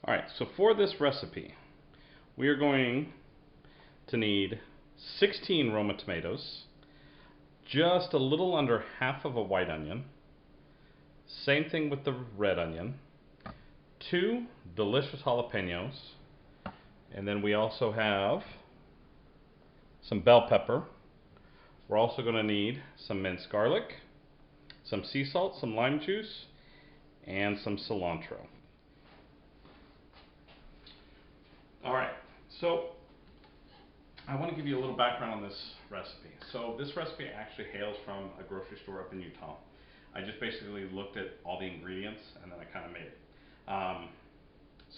Alright, so for this recipe, we are going to need 16 Roma tomatoes, just a little under half of a white onion, same thing with the red onion, 2 delicious jalapenos, and then we also have some bell pepper. We're also going to need some minced garlic, some sea salt, some lime juice, and some cilantro. Alright, so I want to give you a little background on this recipe. So this recipe actually hails from a grocery store up in Utah. I just basically looked at all the ingredients and then I kind of made it.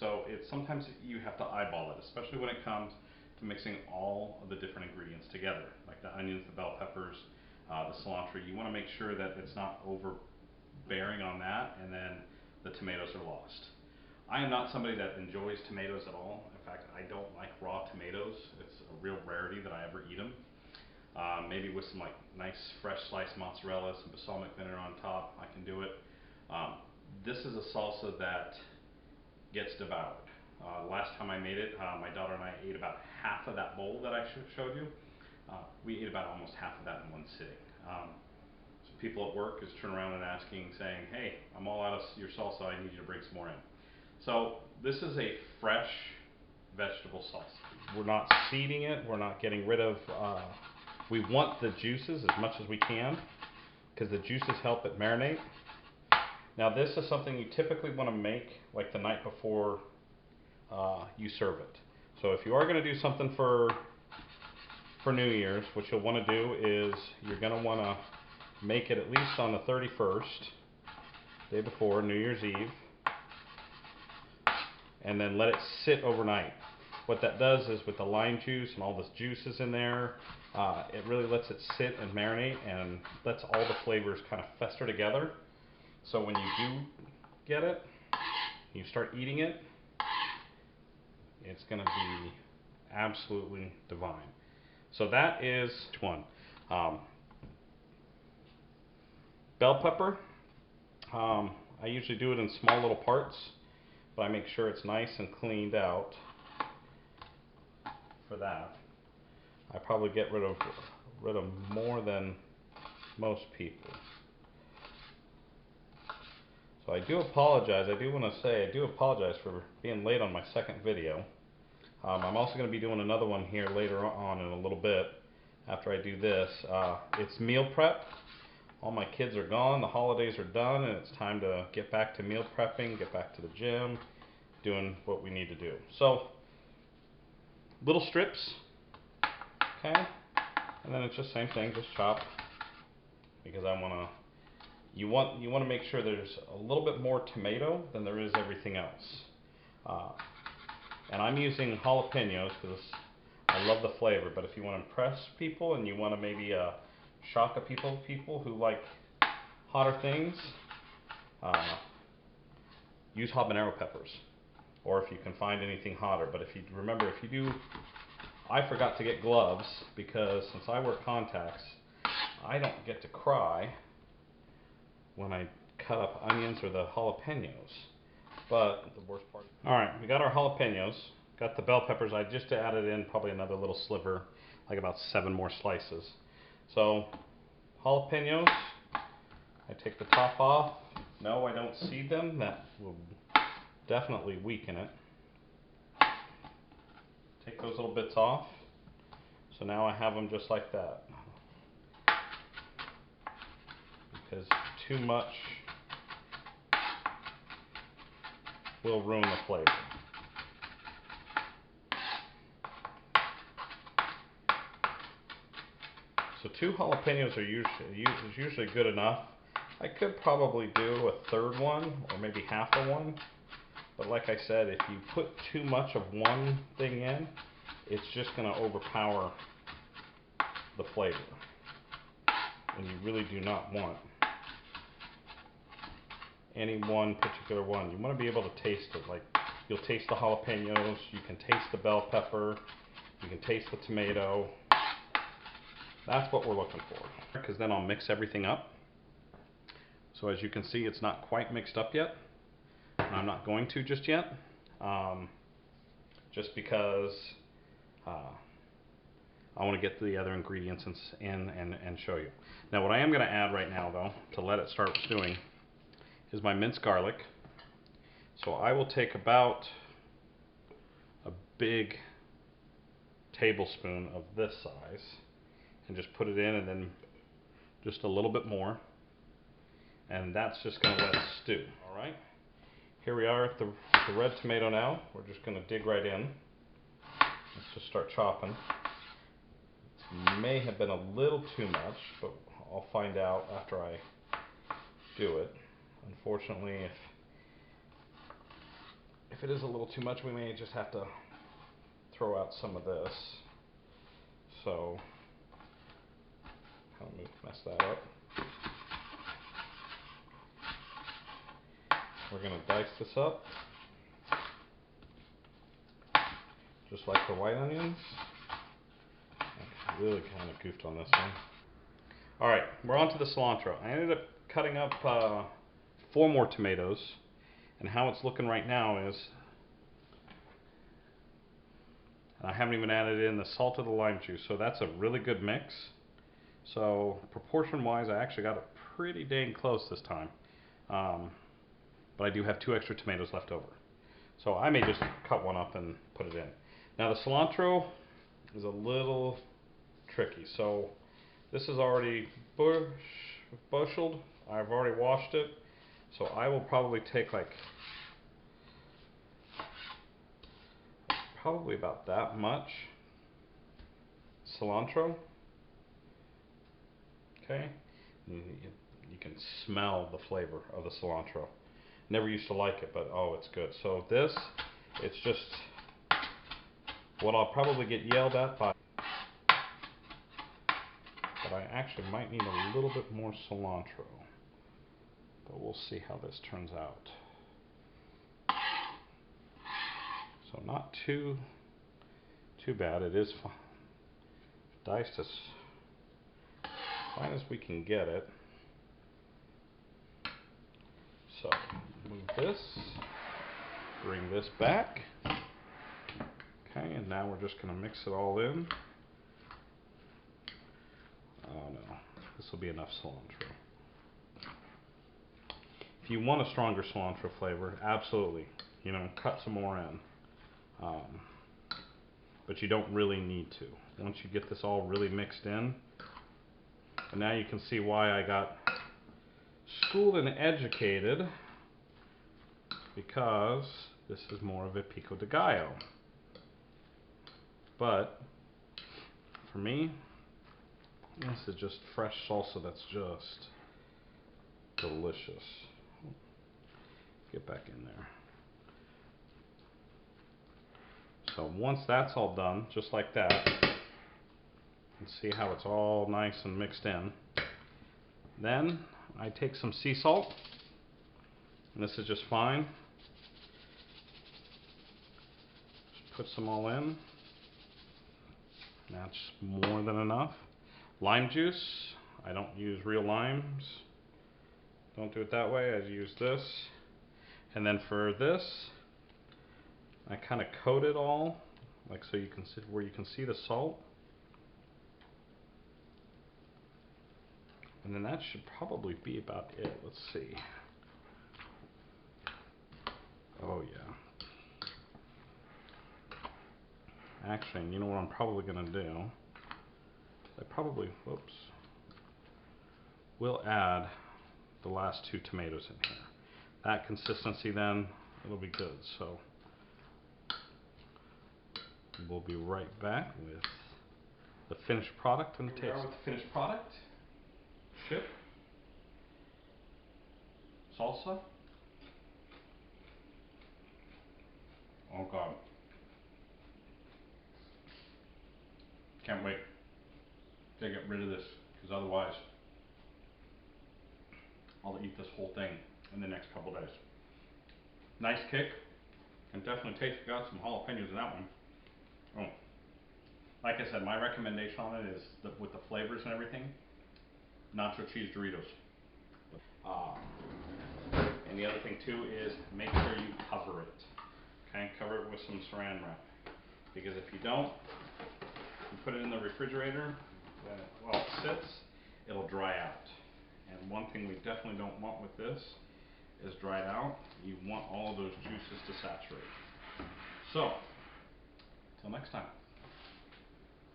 So it's sometimes you have to eyeball it, especially when it comes to mixing all of the different ingredients together, like the onions, the bell peppers, the cilantro. You want to make sure that it's not overbearing on that, and then the tomatoes are lost. I am not somebody that enjoys tomatoes at all. In fact, I don't like raw tomatoes. It's a real rarity that I ever eat them. Maybe with some like nice fresh sliced mozzarella, some balsamic vinegar on top, I can do it. This is a salsa that gets devoured. Last time I made it, my daughter and I ate about half of that bowl that I showed you. We ate about almost half of that in one sitting. So people at work is turning around and asking, saying, "Hey, I'm all out of your salsa. I need you to bring some more in." So this is a fresh vegetable salsa. We're not seeding it. We're not getting rid of. We want the juices as much as we can because the juices help it marinate. Now this is something you typically want to make like the night before you serve it. So if you are going to do something for New Year's, what you'll want to do is you're going to want to make it at least on the 31st, day before New Year's Eve, and then let it sit overnight. What that does is with the lime juice and all the juices in there, it really lets it sit and marinate and lets all the flavors kind of fester together. So when you do get it, you start eating it, it's going to be absolutely divine. So that is one. Bell pepper, I usually do it in small little parts, but I make sure it's nice and cleaned out for that. I probably get rid of more than most people. So I do apologize. I do want to say I do apologize for being late on my second video. I'm also going to be doing another one here later on in a little bit after I do this. It's meal prep. All my kids are gone, the holidays are done, and it's time to get back to meal prepping, get back to the gym, doing what we need to do. So, little strips, okay? And then it's just same thing, just chop, because I want to, you want to make sure there's a little bit more tomato than there is everything else. And I'm using jalapenos because I love the flavor, but if you want to impress people and you want to maybe shock a people who like hotter things, use habanero peppers, or if you can find anything hotter. But if you remember, if you do, I forgot to get gloves because since I wear contacts, I don't get to cry when I cut up onions or the jalapenos. But the worst part. All right, we got our jalapenos, got the bell peppers. I just added in probably another little sliver, like about 7 more slices. So jalapenos, I take the top off. No, I don't seed them. That will definitely weaken it. Take those little bits off. So now I have them just like that. Because too much will ruin the flavor. So 2 jalapenos are usually good enough. I could probably do a third one or maybe half of one. But like I said, if you put too much of one thing in, it's just going to overpower the flavor. And you really do not want any one particular one. You want to be able to taste it. Like you'll taste the jalapenos, you can taste the bell pepper, you can taste the tomato. That's what we're looking for. Because then I'll mix everything up. So as you can see, it's not quite mixed up yet. And I'm not going to just yet. just because I want to get the other ingredients in and show you. Now what I am going to add right now though, to let it start stewing, is my minced garlic. So I will take about a big tablespoon of this size and just put it in, and then just a little bit more, and that's just going to let it stew. Alright, here we are at the red tomato now. We're just going to dig right in. Let's just start chopping. It may have been a little too much, but I'll find out after I do it. Unfortunately, if it is a little too much, we may just have to throw out some of this. So, kind of mess that up. We're going to dice this up, just like the white onions. I really kind of goofed on this one. Alright, we're on to the cilantro. I ended up cutting up 4 more tomatoes, and how it's looking right now is, I haven't even added in the salt or the lime juice, so that's a really good mix. So proportion wise, I actually got it pretty dang close this time. But I do have 2 extra tomatoes left over. So I may just cut one up and put it in. Now the cilantro is a little tricky. So this is already busheled. I've already washed it. So I will probably take like, probably about that much cilantro. Okay, you can smell the flavor of the cilantro. Never used to like it, but oh, it's good. So this, it's just what I'll probably get yelled at by, but I actually might need a little bit more cilantro. But we'll see how this turns out. So not too bad. It is diced as fine as we can get it. So move this, bring this back. Okay, and now we're just going to mix it all in. Oh no, this will be enough cilantro. If you want a stronger cilantro flavor, absolutely, you know, cut some more in. But you don't really need to. Once you get this all really mixed in, and now you can see why I got schooled and educated, because this is more of a pico de gallo. But for me, this is just fresh salsa that's just delicious. Get back in there. So once that's all done, just like that, and see how it's all nice and mixed in, then I take some sea salt, and this is just fine. Just put some all in. That's more than enough. Lime juice, I don't use real limes. Don't do it that way, I use this. And then for this, I kind of coat it all, like so you can see where you can see the salt. And then that should probably be about it. Let's see. Oh yeah. Actually, you know what I'm probably gonna do? I probably, whoops, will add the last 2 tomatoes in here. That consistency, then it'll be good. So we'll be right back with the finished product and the taste. Here we are with the finished product. Chip, salsa. Oh God, can't wait to get rid of this, because otherwise I'll eat this whole thing in the next couple days. Nice kick, and definitely taste. Got some jalapenos in that one. Oh, like I said, my recommendation on it is with the flavors and everything, nacho cheese Doritos. And the other thing too is make sure you cover it. Okay, cover it with some saran wrap. Because if you don't, you put it in the refrigerator, while it sits, it'll dry out. And one thing we definitely don't want with this is dried out. You want all of those juices to saturate. So, till next time.